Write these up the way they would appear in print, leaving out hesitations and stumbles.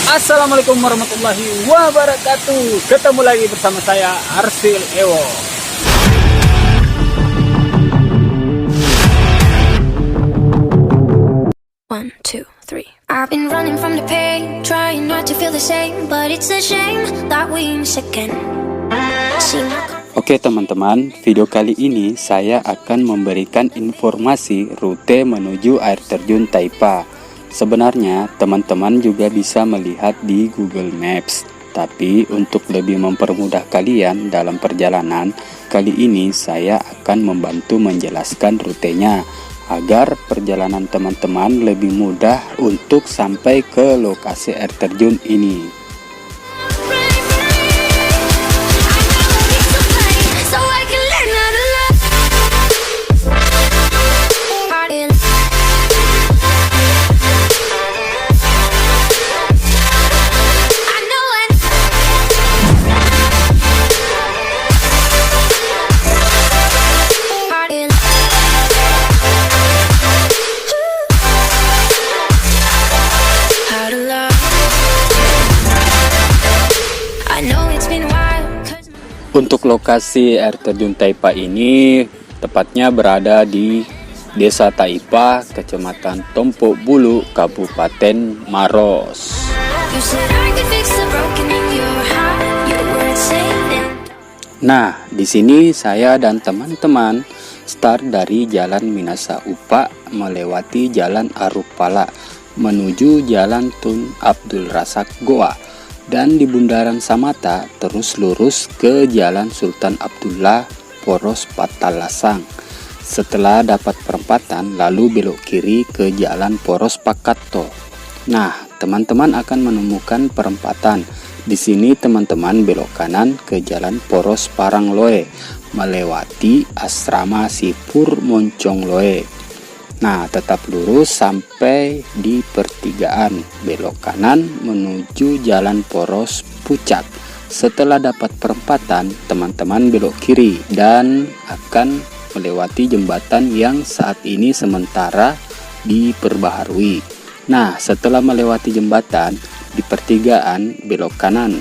Assalamualaikum warahmatullahi wabarakatuh. Ketemu lagi bersama saya Arsil Ewo. One, two, three. I've been running from the pain, trying not to feel the same, but it's a shame that we miss again. Oke teman-teman, video kali ini saya akan memberikan informasi rute menuju air terjun Taipa. Sebenarnya teman-teman juga bisa melihat di Google Maps, tapi untuk lebih mempermudah kalian dalam perjalanan, kali ini saya akan membantu menjelaskan rutenya agar perjalanan teman-teman lebih mudah untuk sampai ke lokasi air terjun ini. Untuk lokasi air terjun Taipa ini tepatnya berada di Desa Taipa, Kecamatan Tompok Bulu, Kabupaten Maros. Nah, di sini saya dan teman-teman start dari Jalan Minasa Upa melewati Jalan Arupala menuju Jalan Tun Abdul Razak Goa. Dan di Bundaran Samata terus lurus ke Jalan Sultan Abdullah Poros Patalasang. Setelah dapat perempatan lalu belok kiri ke Jalan Poros Pakato. Nah, teman-teman akan menemukan perempatan. Di sini teman-teman belok kanan ke Jalan Poros Parangloe melewati Asrama Sipur Moncong Loe. Nah, tetap lurus sampai di pertigaan, belok kanan menuju Jalan Poros Pucat. Setelah dapat perempatan, teman-teman belok kiri dan akan melewati jembatan yang saat ini sementara diperbaharui. Nah, setelah melewati jembatan, di pertigaan belok kanan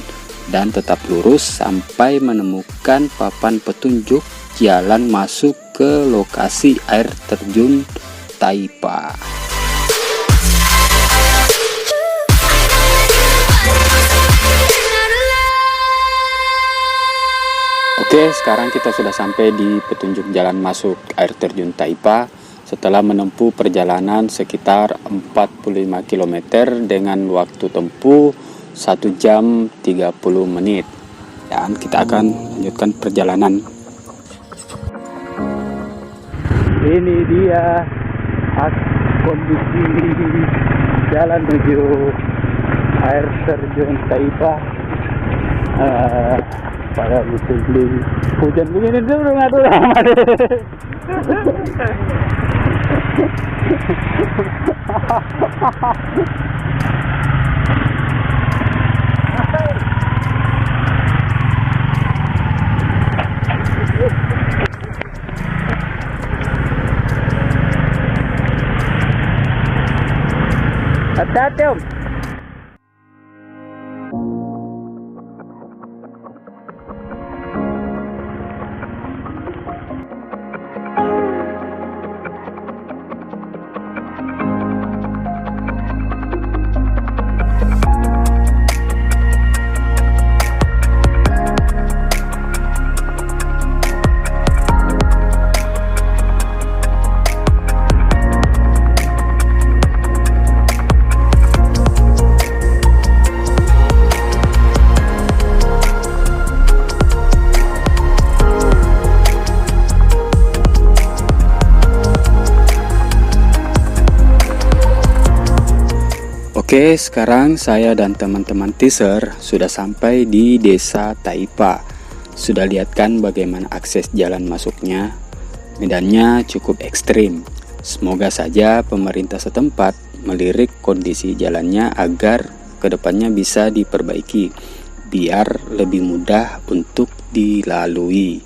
dan tetap lurus sampai menemukan papan petunjuk jalan masuk ke lokasi air terjun Taipa. Oke, sekarang kita sudah sampai di petunjuk jalan masuk air terjun Taipa setelah menempuh perjalanan sekitar 45 km dengan waktu tempuh 1 jam 30 menit. Dan kita akan lanjutkan perjalanan. Ini dia kondisi jalan menuju air terjun Taipa pada musim hujan begini dulu ngatur amat. Hati-hati Om. Oke, sekarang saya dan teman-teman teaser sudah sampai di Desa Taipa. Sudah lihat kan bagaimana akses jalan masuknya? Medannya cukup ekstrim. Semoga saja pemerintah setempat melirik kondisi jalannya agar kedepannya bisa diperbaiki, biar lebih mudah untuk dilalui.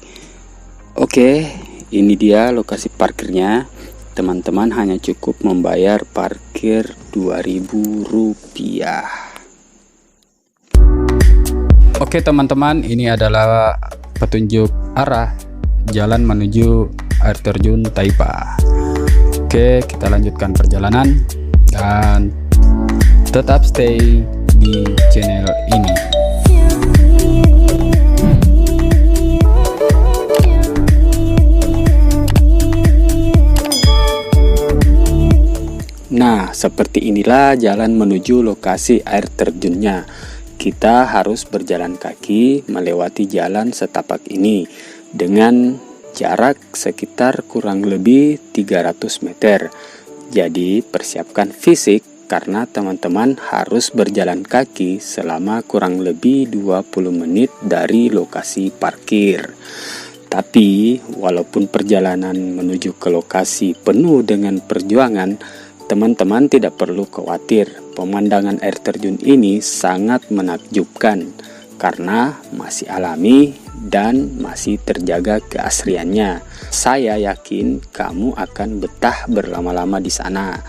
Oke, ini dia lokasi parkirnya. Teman-teman hanya cukup membayar parkir Rp2.000. Oke teman-teman, ini adalah petunjuk arah jalan menuju air terjun Taipa. Oke, kita lanjutkan perjalanan dan tetap stay di channel ini. Nah, seperti inilah jalan menuju lokasi air terjunnya. Kita harus berjalan kaki melewati jalan setapak ini dengan jarak sekitar kurang lebih 300 meter. Jadi, persiapkan fisik karena teman-teman harus berjalan kaki selama kurang lebih 20 menit dari lokasi parkir. Tapi, walaupun perjalanan menuju ke lokasi penuh dengan perjuangan, teman-teman tidak perlu khawatir, pemandangan air terjun ini sangat menakjubkan karena masih alami dan masih terjaga keasriannya. Saya yakin kamu akan betah berlama-lama di sana.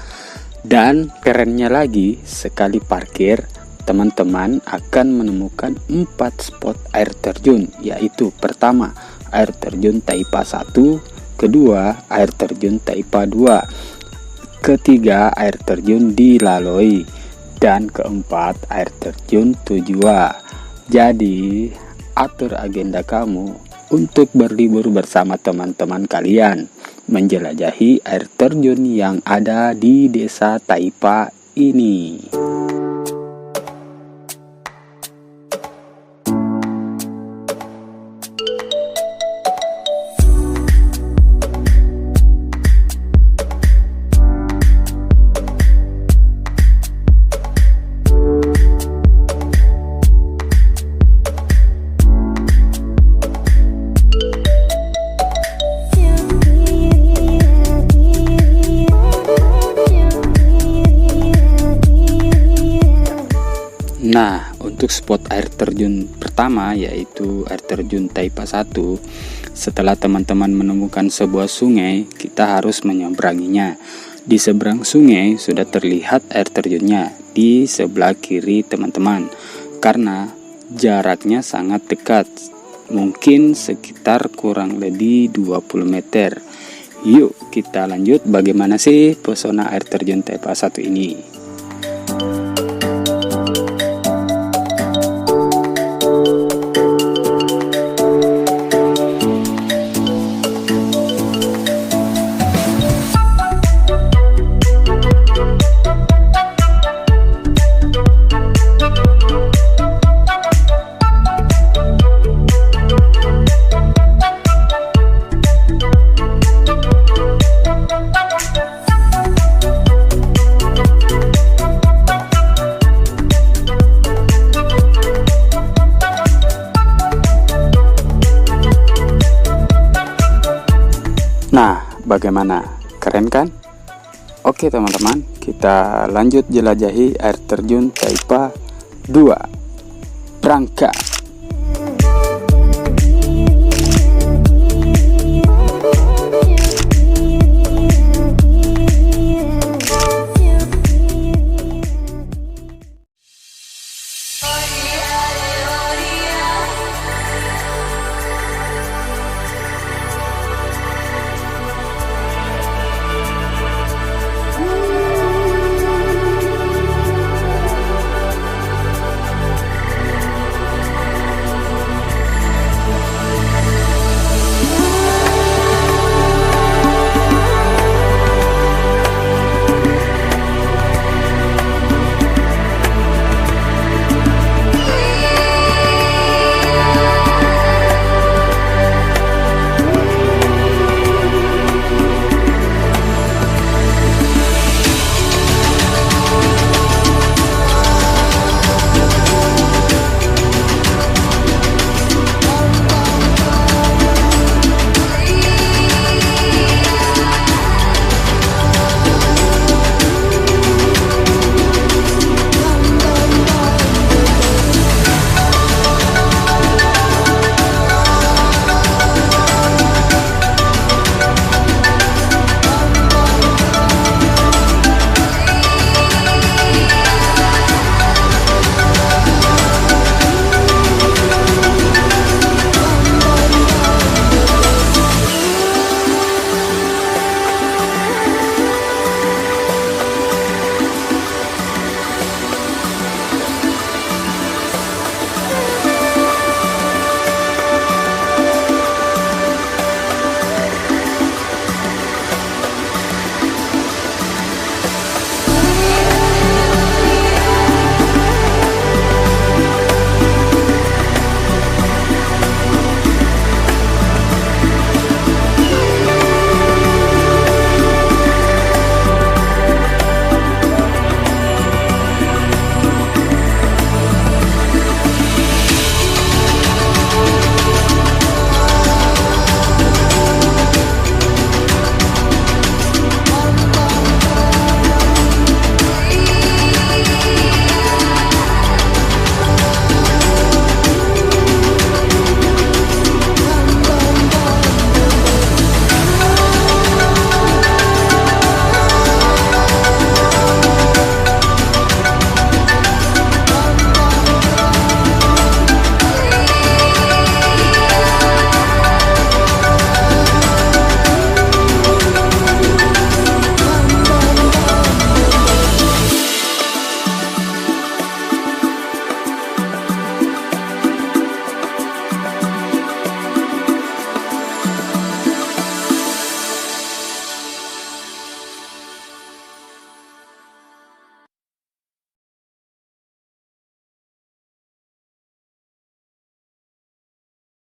Dan kerennya lagi, sekali parkir, teman-teman akan menemukan 4 spot air terjun, yaitu pertama, air terjun Taipa 1, kedua, air terjun Taipa 2, ketiga, air terjun di Laloi, dan keempat, air terjun Tujua. Jadi, atur agenda kamu untuk berlibur bersama teman-teman kalian, menjelajahi air terjun yang ada di desa Taipa ini. Nah, untuk spot air terjun pertama yaitu air terjun Taipa 1, setelah teman-teman menemukan sebuah sungai, kita harus menyeberanginya. Di seberang sungai sudah terlihat air terjunnya di sebelah kiri teman-teman, karena jaraknya sangat dekat, mungkin sekitar kurang lebih 20 meter. Yuk kita lanjut, bagaimana sih pesona air terjun Taipa 1 ini. Nah, bagaimana? Keren kan? Oke teman-teman, kita lanjut jelajahi air terjun Taipa 2. Berangkat!